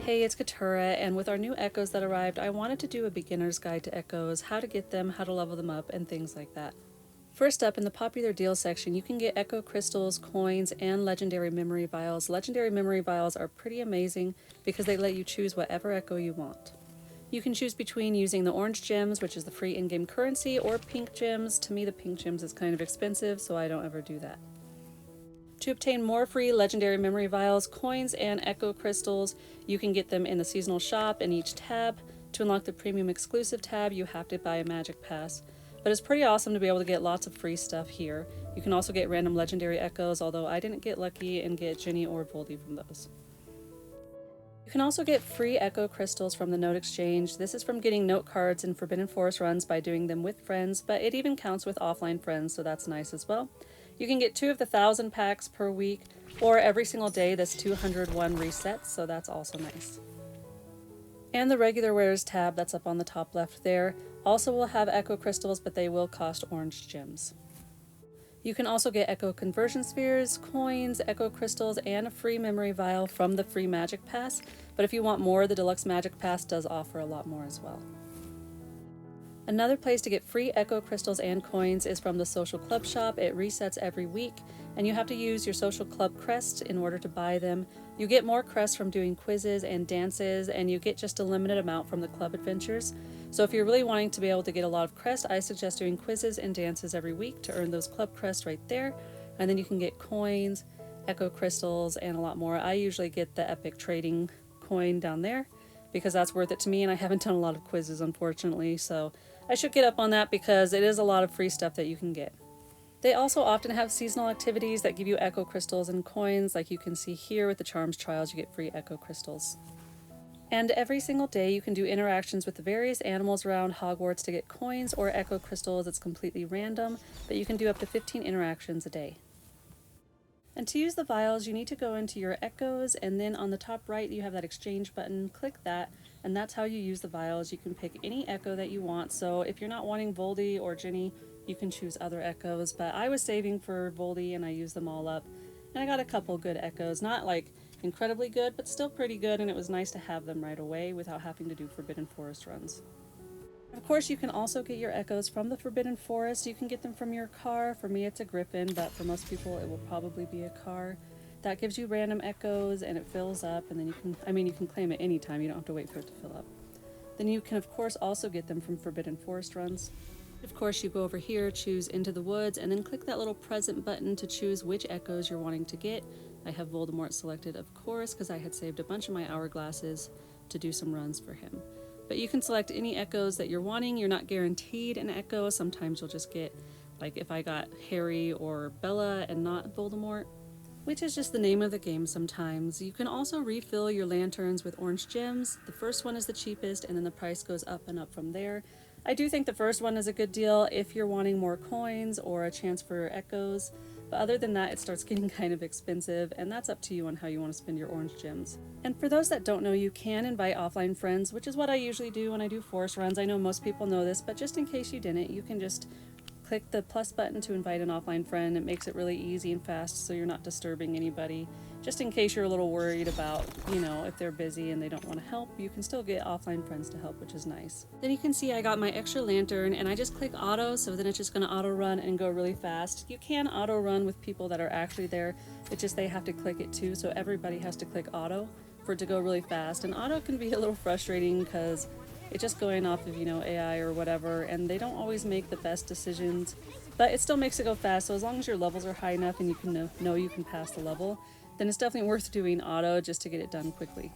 Hey, it's Katura, and with our new echoes that arrived, I wanted to do a beginner's guide to echoes, how to get them, how to level them up, and things like that. First up, in the popular deals section, you can get echo crystals, coins, and legendary memory vials. Legendary memory vials are pretty amazing because they let you choose whatever echo you want. You can choose between using the orange gems, which is the free in-game currency, or pink gems. To me, the pink gems is kind of expensive, so I don't ever do that. To obtain more free legendary memory vials, coins, and echo crystals, you can get them in the seasonal shop in each tab. To unlock the premium exclusive tab, you have to buy a magic pass. But it's pretty awesome to be able to get lots of free stuff here. You can also get random legendary echoes, although I didn't get lucky and get Ginny or Voldy from those. You can also get free echo crystals from the note exchange. This is from getting note cards in Forbidden Forest runs by doing them with friends, but it even counts with offline friends, so that's nice as well. You can get 2 of the 1,000 packs per week, or every single day this 201 resets, so that's also nice. And the regular wares tab that's up on the top left there also will have echo crystals, but they will cost orange gems. You can also get echo conversion spheres, coins, echo crystals, and a free memory vial from the free magic pass, but if you want more, the deluxe magic pass does offer a lot more as well. Another place to get free echo crystals and coins is from the social club shop. It resets every week, and you have to use your social club crest in order to buy them. You get more crests from doing quizzes and dances, and you get just a limited amount from the club adventures. So if you're really wanting to be able to get a lot of crests, I suggest doing quizzes and dances every week to earn those club crests right there, and then you can get coins, echo crystals, and a lot more. I usually get the epic trading coin down there because that's worth it to me, and I haven't done a lot of quizzes, unfortunately, so I should get up on that because it is a lot of free stuff that you can get. They also often have seasonal activities that give you echo crystals and coins, like you can see here with the Charms Trials, you get free echo crystals. And every single day you can do interactions with the various animals around Hogwarts to get coins or echo crystals. It's completely random, but you can do up to 15 interactions a day. And to use the vials, you need to go into your echoes, and then on the top right you have that exchange button. Click that, and that's how you use the vials. You can pick any echo that you want, so if you're not wanting Voldy or Ginny, you can choose other echoes, but I was saving for Voldy and I used them all up, and I got a couple good echoes. Not like incredibly good, but still pretty good, and it was nice to have them right away without having to do Forbidden Forest runs. Of course, you can also get your echoes from the Forbidden Forest. You can get them from your car. For me, it's a Griffin, but for most people, it will probably be a car. That gives you random echoes, and it fills up, and then you can claim it anytime. You don't have to wait for it to fill up. Then you can, of course, also get them from Forbidden Forest runs. Of course, you go over here, choose Into the Woods, and then click that little present button to choose which echoes you're wanting to get. I have Voldemort selected, of course, because I had saved a bunch of my hourglasses to do some runs for him. But you can select any echoes that you're wanting. You're not guaranteed an echo. Sometimes you'll just get, like if I got Harry or Bella and not Voldemort, which is just the name of the game sometimes. You can also refill your lanterns with orange gems. The first one is the cheapest, and then the price goes up and up from there. I do think the first one is a good deal if you're wanting more coins or a chance for echoes, but other than that, it starts getting kind of expensive, and that's up to you on how you want to spend your orange gems. And for those that don't know, you can invite offline friends, which is what I usually do when I do forest runs. I know most people know this, but just in case you didn't, you can just click the plus button to invite an offline friend. It makes it really easy and fast, so you're not disturbing anybody. Just in case you're a little worried about, if they're busy and they don't want to help, you can still get offline friends to help, which is nice. Then you can see I got my extra lantern, and I just click auto, so then it's just going to auto run and go really fast. You can auto run with people that are actually there. It's just they have to click it too, so everybody has to click auto for it to go really fast. And auto can be a little frustrating because it's just going off of, AI or whatever, and they don't always make the best decisions, but it still makes it go fast. So as long as your levels are high enough and you can know you can pass the level, then it's definitely worth doing auto just to get it done quickly.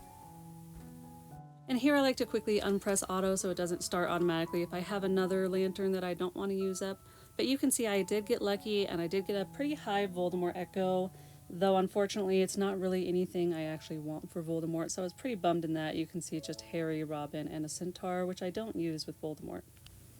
And here I like to quickly unpress auto so it doesn't start automatically if I have another lantern that I don't want to use up. But you can see I did get lucky, and I did get a pretty high Voldemort Echo, though unfortunately it's not really anything I actually want for Voldemort, so I was pretty bummed in that. You can see it's just Harry, Robin, and a centaur, which I don't use with Voldemort.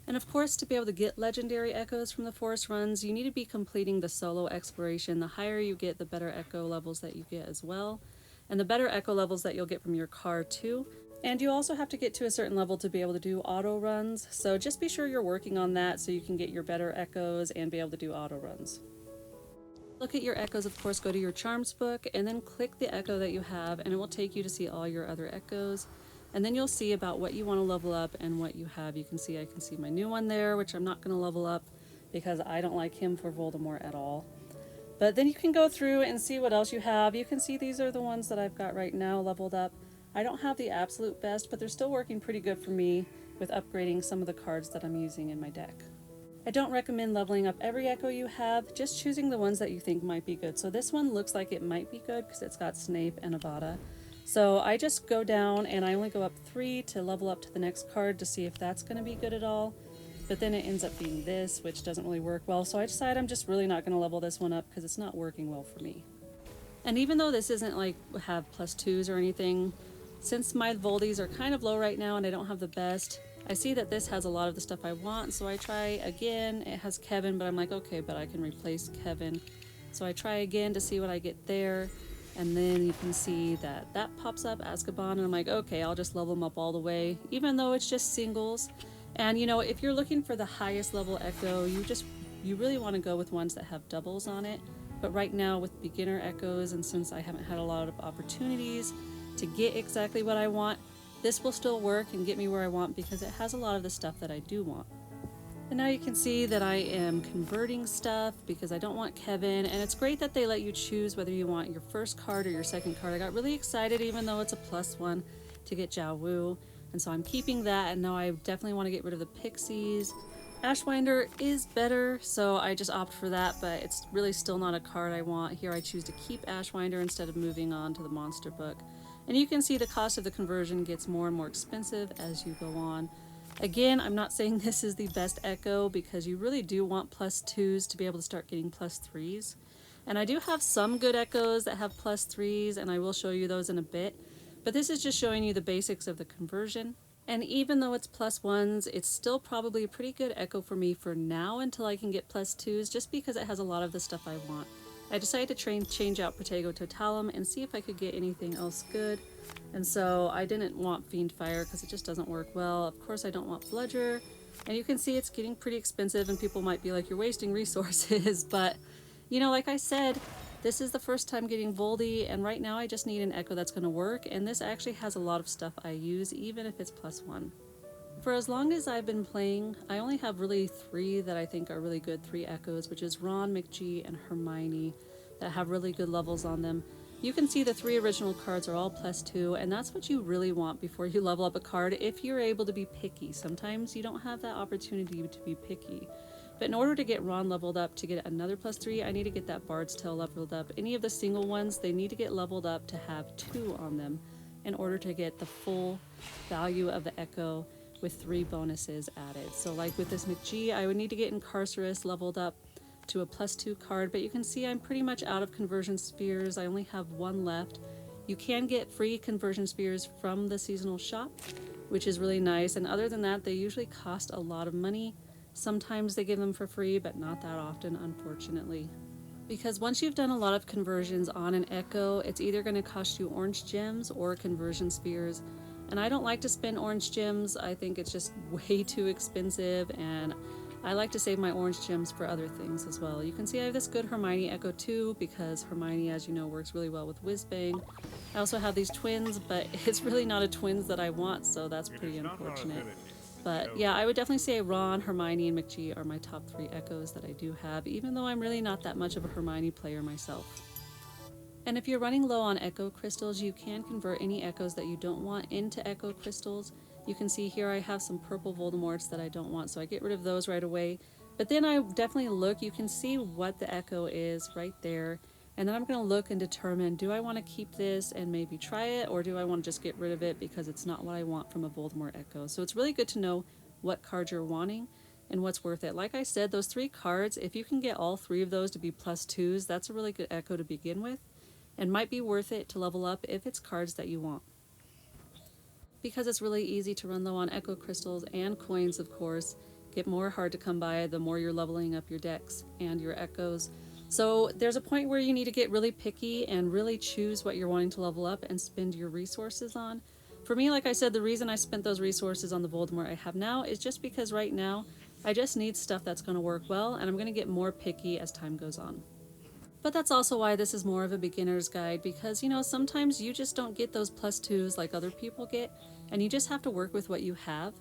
And of course, to be able to get legendary echoes from the forest runs, you need to be completing the solo exploration. The higher you get, the better echo levels that you get as well, and the better echo levels that you'll get from your car too. And you also have to get to a certain level to be able to do auto runs, so just be sure you're working on that so you can get your better echoes and be able to do auto runs. Look at your echoes, of course, go to your charms book and then click the echo that you have, and it will take you to see all your other echoes. And then you'll see about what you want to level up and what you have. You can see I can see my new one there, which I'm not going to level up because I don't like him for Voldemort at all. But then you can go through and see what else you have. You can see these are the ones that I've got right now leveled up. I don't have the absolute best, but they're still working pretty good for me with upgrading some of the cards that I'm using in my deck. I don't recommend leveling up every echo you have, just choosing the ones that you think might be good. So this one looks like it might be good because it's got Snape and Avada. So I just go down and I only go up 3 to level up to the next card to see if that's going to be good at all. But then it ends up being this, which doesn't really work well. So I decide I'm just really not going to level this one up because it's not working well for me. And even though this isn't like have +2s or anything, since my Voldies are kind of low right now and I don't have the best, I see that this has a lot of the stuff I want, so I try again. It has Kevin, but I'm like, okay, but I can replace Kevin. So I try again to see what I get there, and then you can see that that pops up, Azkaban, and I'm like, okay, I'll just level them up all the way, even though it's just singles. And you know, if you're looking for the highest level echo, you really want to go with ones that have doubles on it. But right now with beginner echoes, and since I haven't had a lot of opportunities to get exactly what I want, this will still work and get me where I want because it has a lot of the stuff that I do want. And now you can see that I am converting stuff because I don't want Kevin, and it's great that they let you choose whether you want your first card or your second card. I got really excited, even though it's a +1, to get Jiawu, and so I'm keeping that, and now I definitely want to get rid of the Pixies. Ashwinder is better, so I just opt for that, but it's really still not a card I want. Here I choose to keep Ashwinder instead of moving on to the monster book. And you can see the cost of the conversion gets more and more expensive as you go on. Again, I'm not saying this is the best echo because you really do want +2s to be able to start getting +3s. And I do have some good echoes that have +3s, and I will show you those in a bit. But this is just showing you the basics of the conversion. And even though it's +1s, it's still probably a pretty good echo for me for now until I can get +2s, just because it has a lot of the stuff I want. I decided to change out Protego Totalum and see if I could get anything else good. And so I didn't want Fiend Fire because it just doesn't work well. Of course I don't want Bludger. And you can see it's getting pretty expensive, and people might be like, you're wasting resources. But, you know, like I said, this is the first time getting Voldy, and right now I just need an echo that's going to work. And this actually has a lot of stuff I use, even if it's +1. For as long as I've been playing, I only have really 3 that I think are really good 3 echoes, which is Ron, McGee, and Hermione, that have really good levels on them. You can see the 3 original cards are all +2, and that's what you really want before you level up a card if you're able to be picky. Sometimes you don't have that opportunity to be picky. But in order to get Ron leveled up to get another +3, I need to get that Bard's Tale leveled up. Any of the single ones, they need to get leveled up to have 2 on them in order to get the full value of the echo with 3 bonuses added. So like with this McGee, I would need to get Incarcerus leveled up to a +2 card, but you can see I'm pretty much out of conversion spheres. I only have 1 left. You can get free conversion spheres from the seasonal shop, which is really nice, and other than that, they usually cost a lot of money. Sometimes they give them for free, but not that often, unfortunately. Because once you've done a lot of conversions on an echo, it's either going to cost you orange gems or conversion spheres. And I don't like to spend orange gems. I think it's just way too expensive, and I like to save my orange gems for other things as well. You can see I have this good Hermione Echo too, because Hermione, as you know, works really well with Whizbang. I also have these twins, but it's really not a twins that I want, so that's pretty unfortunate. But yeah, I would definitely say Ron, Hermione, and McGee are my top 3 echoes that I do have, even though I'm really not that much of a Hermione player myself. And if you're running low on echo crystals, you can convert any echoes that you don't want into echo crystals. You can see here I have some purple Voldemorts that I don't want, so I get rid of those right away. But then I definitely look, you can see what the echo is right there. And then I'm going to look and determine, do I want to keep this and maybe try it, or do I want to just get rid of it because it's not what I want from a Voldemort echo. So it's really good to know what card you're wanting and what's worth it. Like I said, those 3 cards, if you can get all 3 of those to be +2s, that's a really good echo to begin with, and might be worth it to level up if it's cards that you want. Because it's really easy to run low on echo crystals and coins, of course, get more hard to come by the more you're leveling up your decks and your echoes. So there's a point where you need to get really picky and really choose what you're wanting to level up and spend your resources on. For me, like I said, the reason I spent those resources on the Voldemort I have now is just because right now I just need stuff that's going to work well, and I'm going to get more picky as time goes on. But that's also why this is more of a beginner's guide, because sometimes you just don't get those +2s like other people get, and you just have to work with what you have.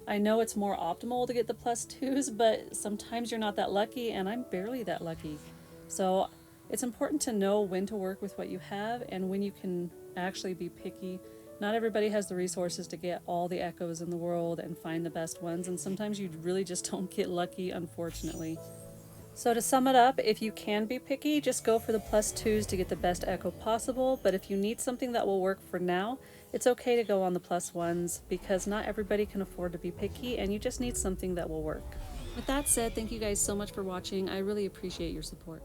I know it's more optimal to get the +2s, but sometimes you're not that lucky, and I'm barely that lucky. So it's important to know when to work with what you have and when you can actually be picky. Not everybody has the resources to get all the echoes in the world and find the best ones, and sometimes you really just don't get lucky, unfortunately. So to sum it up, if you can be picky, just go for the +2s to get the best echo possible, but if you need something that will work for now, it's okay to go on the +1s, because not everybody can afford to be picky, and you just need something that will work. With that said, thank you guys so much for watching. I really appreciate your support.